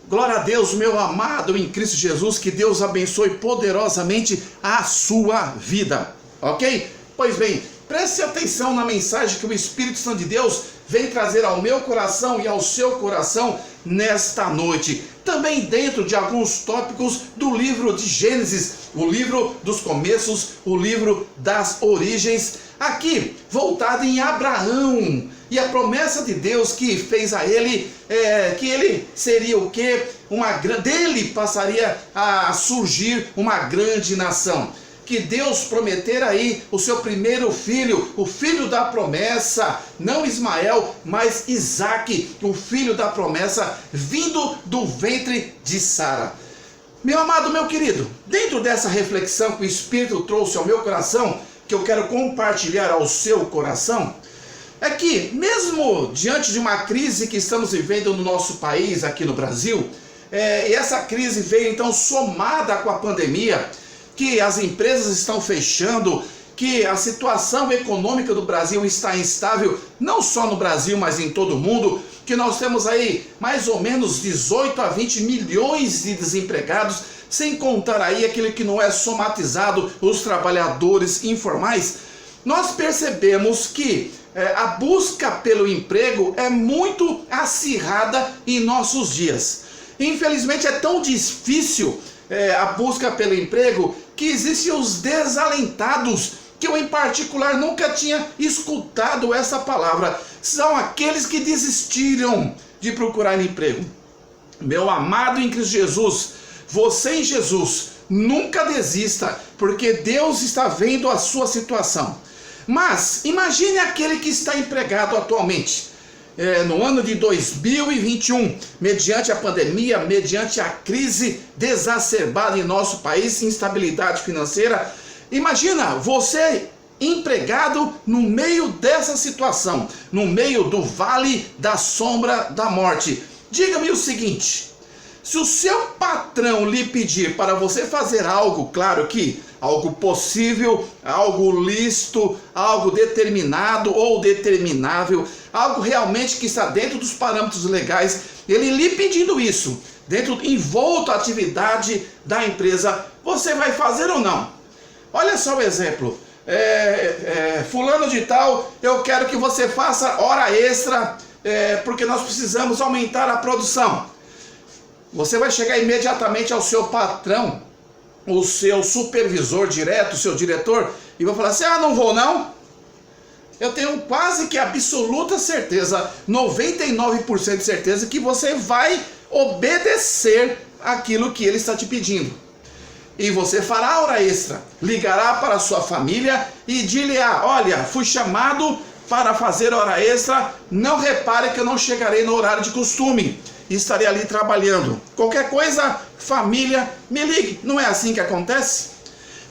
Glória a Deus, meu amado em Cristo Jesus, que Deus abençoe poderosamente a sua vida, ok? Pois bem, preste atenção na mensagem que o Espírito Santo de Deus vem trazer ao meu coração e ao seu coração nesta noite. Também dentro de alguns tópicos do livro de Gênesis, o livro dos começos, o livro das origens, aqui voltado em Abraão. E a promessa de Deus que fez a ele, que ele seria o quê? Dele passaria a surgir uma grande nação. Que Deus prometera aí o seu primeiro filho, o filho da promessa, não Ismael, mas Isaque, o filho da promessa, vindo do ventre de Sara. Meu amado, meu querido, dentro dessa reflexão que o Espírito trouxe ao meu coração, que eu quero compartilhar ao seu coração, é que mesmo diante de uma crise que estamos vivendo no nosso país, aqui no Brasil, e essa crise veio então somada com a pandemia, que as empresas estão fechando, que a situação econômica do Brasil está instável, não só no Brasil, mas em todo o mundo, que nós temos aí mais ou menos 18 a 20 milhões de desempregados, sem contar aí aquele que não é somatizado, os trabalhadores informais. Nós percebemos que a busca pelo emprego é muito acirrada em nossos dias. Infelizmente é tão difícil a busca pelo emprego que existem os desalentados, que eu em particular nunca tinha escutado essa palavra. São aqueles que desistiram de procurar emprego. Meu amado em Cristo Jesus, você em Jesus, nunca desista, porque Deus está vendo a sua situação. Mas imagine aquele que está empregado atualmente, no ano de 2021, mediante a pandemia, mediante a crise exacerbada em nosso país, instabilidade financeira. Imagina você empregado no meio dessa situação, no meio do vale da sombra da morte. Diga-me o seguinte: se o seu patrão lhe pedir para você fazer algo, claro que algo possível, algo lícito, algo determinado ou determinável, algo realmente que está dentro dos parâmetros legais, ele lhe pedindo isso, envolto à atividade da empresa, você vai fazer ou não? Olha só o exemplo, fulano de tal, eu quero que você faça hora extra, porque nós precisamos aumentar a produção. Você vai chegar imediatamente ao seu patrão, o seu supervisor direto, o seu diretor, e vai falar assim: ah, não vou não? Eu tenho quase que absoluta certeza, 99% de certeza, que você vai obedecer aquilo que ele está te pedindo. E você fará hora extra, ligará para a sua família e dir-lhe-á: olha, fui chamado para fazer hora extra, não repare que eu não chegarei no horário de costume, estarei ali trabalhando. Qualquer coisa, família, me ligue. Não é assim que acontece?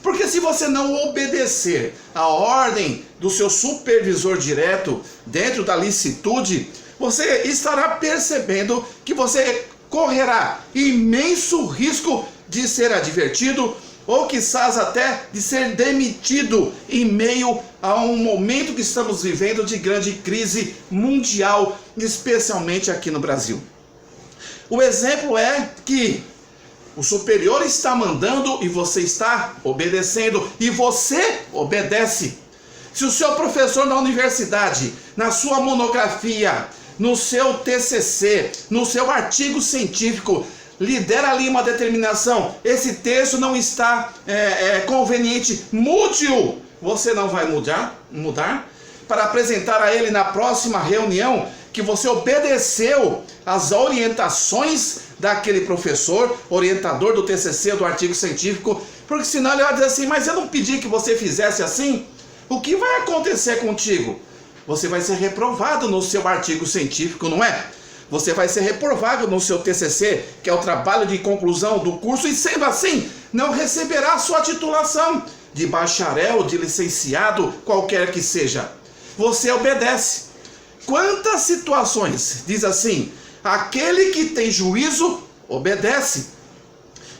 Porque se você não obedecer a ordem do seu supervisor direto, dentro da licitude, você estará percebendo que você correrá imenso risco de ser advertido, ou quizás até de ser demitido em meio a um momento que estamos vivendo de grande crise mundial, especialmente aqui no Brasil. O exemplo é que o superior está mandando e você está obedecendo, e você obedece. Se o seu professor na universidade, na sua monografia, no seu TCC, no seu artigo científico, lhe der ali uma determinação: esse texto não está conveniente, mude-o. Você não vai mudar para apresentar a ele na próxima reunião que você obedeceu às orientações daquele professor, orientador do TCC, do artigo científico, porque senão ele vai dizer assim: mas eu não pedi que você fizesse assim. O que vai acontecer contigo? Você vai ser reprovado no seu artigo científico, não é? Você vai ser reprovado no seu TCC, que é o trabalho de conclusão do curso, e sendo assim, não receberá a sua titulação de bacharel, de licenciado, qualquer que seja. Você obedece. Quantas situações diz assim: aquele que tem juízo, obedece.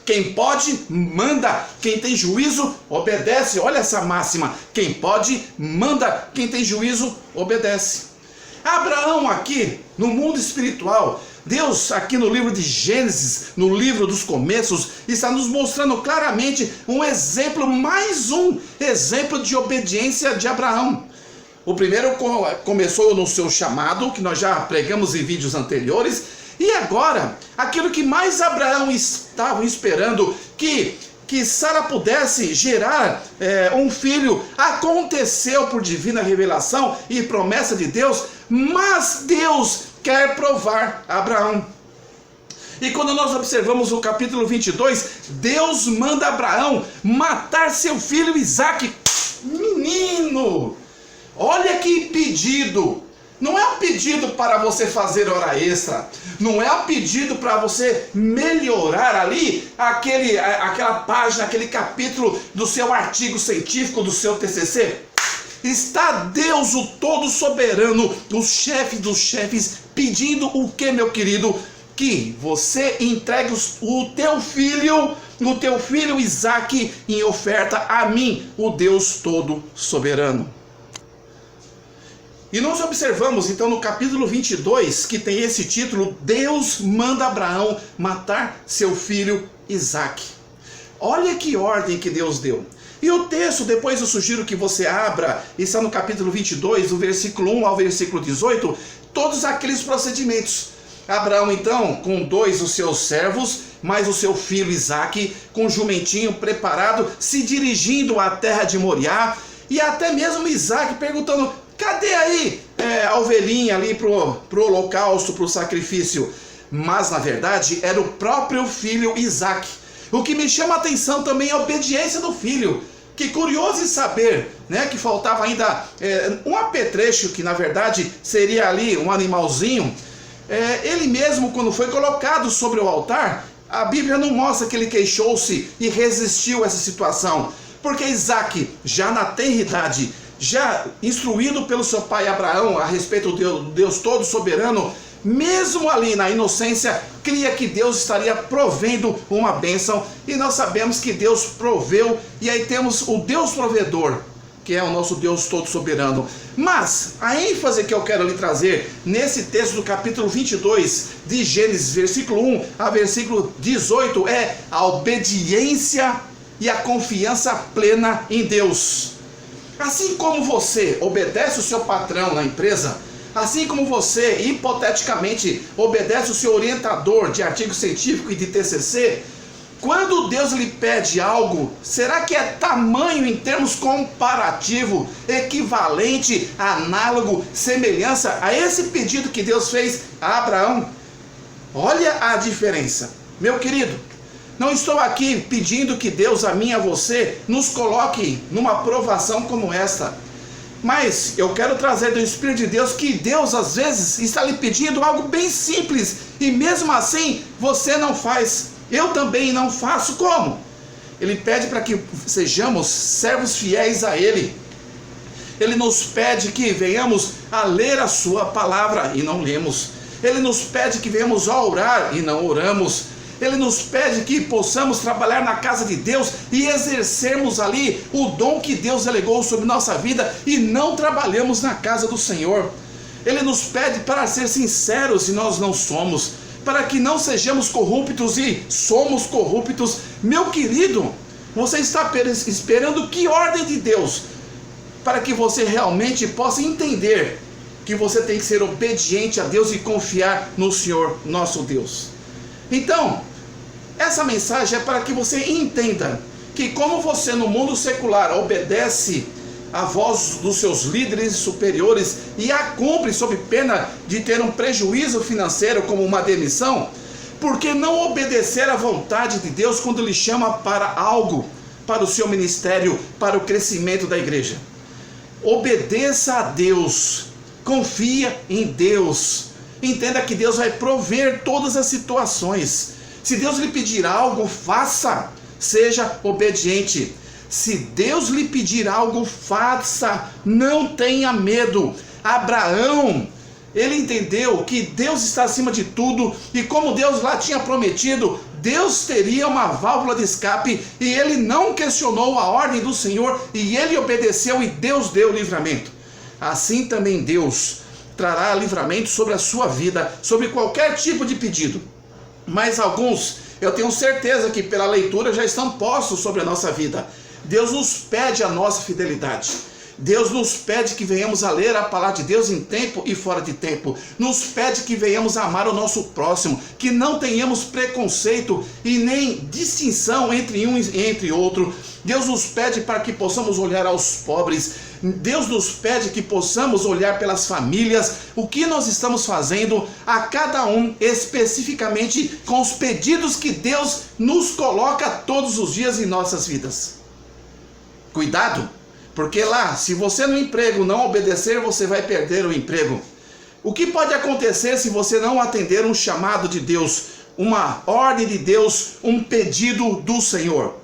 Quem pode, manda. Quem tem juízo, obedece. Olha essa máxima: quem pode, manda. Quem tem juízo, obedece. Abraão aqui, no mundo espiritual, Deus, aqui no livro de Gênesis, no livro dos começos, está nos mostrando claramente um exemplo, mais um exemplo de obediência de Abraão. O primeiro começou no seu chamado, que nós já pregamos em vídeos anteriores, e agora, aquilo que mais Abraão estava esperando, que Sara pudesse gerar um filho, aconteceu por divina revelação e promessa de Deus, mas Deus quer provar Abraão. E quando nós observamos o capítulo 22, Deus manda Abraão matar seu filho Isaque. Menino, olha que pedido! Não é um pedido para você fazer hora extra, não é um pedido para você melhorar ali aquela página, aquele capítulo do seu artigo científico, do seu TCC. Está Deus, o todo soberano, o chefe dos chefes, pedindo o que, meu querido? Que você entregue o teu filho Isaque em oferta a mim, o Deus todo soberano. E nós observamos então no capítulo 22, que tem esse título, Deus manda Abraão matar seu filho Isaque. Olha que ordem que Deus deu. E o texto, depois eu sugiro que você abra, está no capítulo 22, do versículo 1 ao versículo 18, todos aqueles procedimentos. Abraão então, com 2 dos seus servos, mais o seu filho Isaque, com um jumentinho preparado, se dirigindo à terra de Moriá, e até mesmo Isaque perguntando, cadê aí a ovelhinha ali pro holocausto, pro sacrifício? Mas na verdade era o próprio filho Isaque. O que me chama a atenção também é a obediência do filho. Que curioso em saber, né, que faltava ainda um apetrecho, que na verdade seria ali um animalzinho. Ele mesmo, quando foi colocado sobre o altar, a Bíblia não mostra que ele queixou-se e resistiu a essa situação. Porque Isaque, já na tenra idade, já instruído pelo seu pai Abraão a respeito do Deus todo soberano, mesmo ali na inocência, cria que Deus estaria provendo uma bênção, e nós sabemos que Deus proveu, e aí temos o Deus provedor, que é o nosso Deus todo soberano. Mas a ênfase que eu quero lhe trazer nesse texto do capítulo 22 de Gênesis, versículo 1 a versículo 18, é a obediência e a confiança plena em Deus. Assim como você obedece o seu patrão na empresa, assim como você, hipoteticamente, obedece o seu orientador de artigo científico e de TCC, quando Deus lhe pede algo, será que é tamanho em termos comparativo, equivalente, análogo, semelhança a esse pedido que Deus fez a Abraão? Olha a diferença. Meu querido, não estou aqui pedindo que Deus, a mim e a você, nos coloque numa provação como esta. Mas eu quero trazer do Espírito de Deus que Deus às vezes está lhe pedindo algo bem simples, e mesmo assim você não faz. Eu também não faço. Como? Ele pede para que sejamos servos fiéis a Ele. Ele nos pede que venhamos a ler a sua palavra e não lemos. Ele nos pede que venhamos a orar e não oramos. Ele nos pede que possamos trabalhar na casa de Deus e exercermos ali o dom que Deus delegou sobre nossa vida, e não trabalhamos na casa do Senhor. Ele nos pede para ser sinceros, e nós não somos, para que não sejamos corruptos e somos corruptos. Meu querido, você está esperando que ordem de Deus para que você realmente possa entender que você tem que ser obediente a Deus e confiar no Senhor, nosso Deus. Então, essa mensagem é para que você entenda que, como você no mundo secular obedece à voz dos seus líderes superiores e a cumpre sob pena de ter um prejuízo financeiro como uma demissão, por que não obedecer à vontade de Deus quando Ele chama para algo, para o seu ministério, para o crescimento da igreja? Obedeça a Deus, confia em Deus. Entenda que Deus vai prover todas as situações. Se Deus lhe pedir algo, faça. Seja obediente. Se Deus lhe pedir algo, faça. Não tenha medo. Abraão, ele entendeu que Deus está acima de tudo, e como Deus lá tinha prometido, Deus teria uma válvula de escape, e ele não questionou a ordem do Senhor, e ele obedeceu, e Deus deu o livramento. Assim também Deus, trará livramento sobre a sua vida, sobre qualquer tipo de pedido. Mas alguns, eu tenho certeza que pela leitura já estão postos sobre a nossa vida. Deus nos pede a nossa fidelidade. Deus nos pede que venhamos a ler a palavra de Deus em tempo e fora de tempo. Nos pede que venhamos a amar o nosso próximo, que não tenhamos preconceito e nem distinção entre um e entre outro. Deus nos pede para que possamos olhar aos pobres. Deus nos pede que possamos olhar pelas famílias, o que nós estamos fazendo a cada um, especificamente com os pedidos que Deus nos coloca todos os dias em nossas vidas. Cuidado! Porque lá, se você no emprego não obedecer, você vai perder o emprego. O que pode acontecer se você não atender um chamado de Deus, uma ordem de Deus, um pedido do Senhor?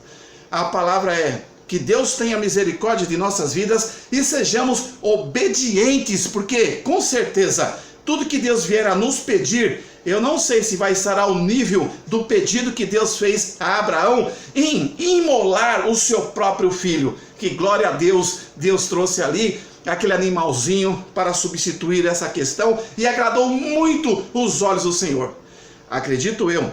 A palavra é que Deus tenha misericórdia de nossas vidas e sejamos obedientes, porque com certeza tudo que Deus vier a nos pedir, eu não sei se vai estar ao nível do pedido que Deus fez a Abraão em imolar o seu próprio filho. Que glória a Deus, Deus trouxe ali aquele animalzinho para substituir essa questão e agradou muito os olhos do Senhor. Acredito eu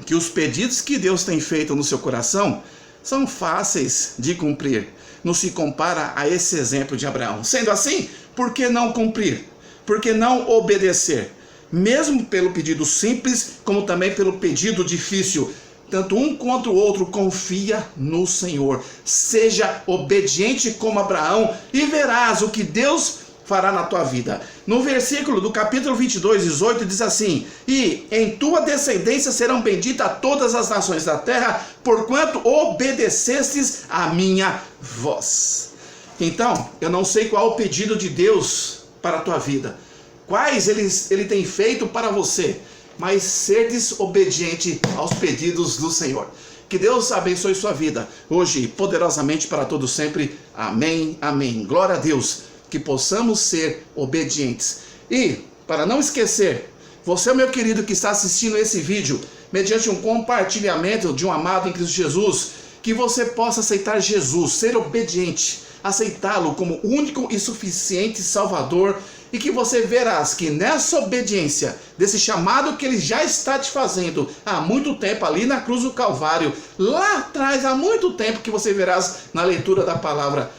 que os pedidos que Deus tem feito no seu coração são fáceis de cumprir. Não se compara a esse exemplo de Abraão. Sendo assim, por que não cumprir? Por que não obedecer? Mesmo pelo pedido simples, como também pelo pedido difícil. Tanto um quanto o outro confia no Senhor. Seja obediente como Abraão e verás o que Deus fará na tua vida. No versículo do capítulo 22, 18, diz assim: e em tua descendência serão benditas todas as nações da terra, porquanto obedecestes a minha voz. Então, eu não sei qual o pedido de Deus para a tua vida, quais ele tem feito para você, mas serdes obediente aos pedidos do Senhor. Que Deus abençoe sua vida, hoje e poderosamente para todos sempre. Amém, amém. Glória a Deus, que possamos ser obedientes. E, para não esquecer, você, meu querido, que está assistindo esse vídeo, mediante um compartilhamento de um amado em Cristo Jesus, que você possa aceitar Jesus, ser obediente, aceitá-lo como único e suficiente Salvador, e que você verás que nessa obediência, desse chamado que Ele já está te fazendo há muito tempo, ali na cruz do Calvário, lá atrás, há muito tempo, que você verás na leitura da palavra,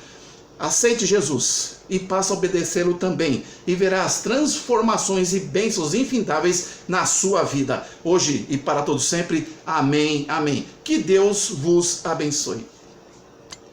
aceite Jesus e passe a obedecê-lo também, e verás transformações e bênçãos infindáveis na sua vida, hoje e para todos sempre. Amém, amém. Que Deus vos abençoe.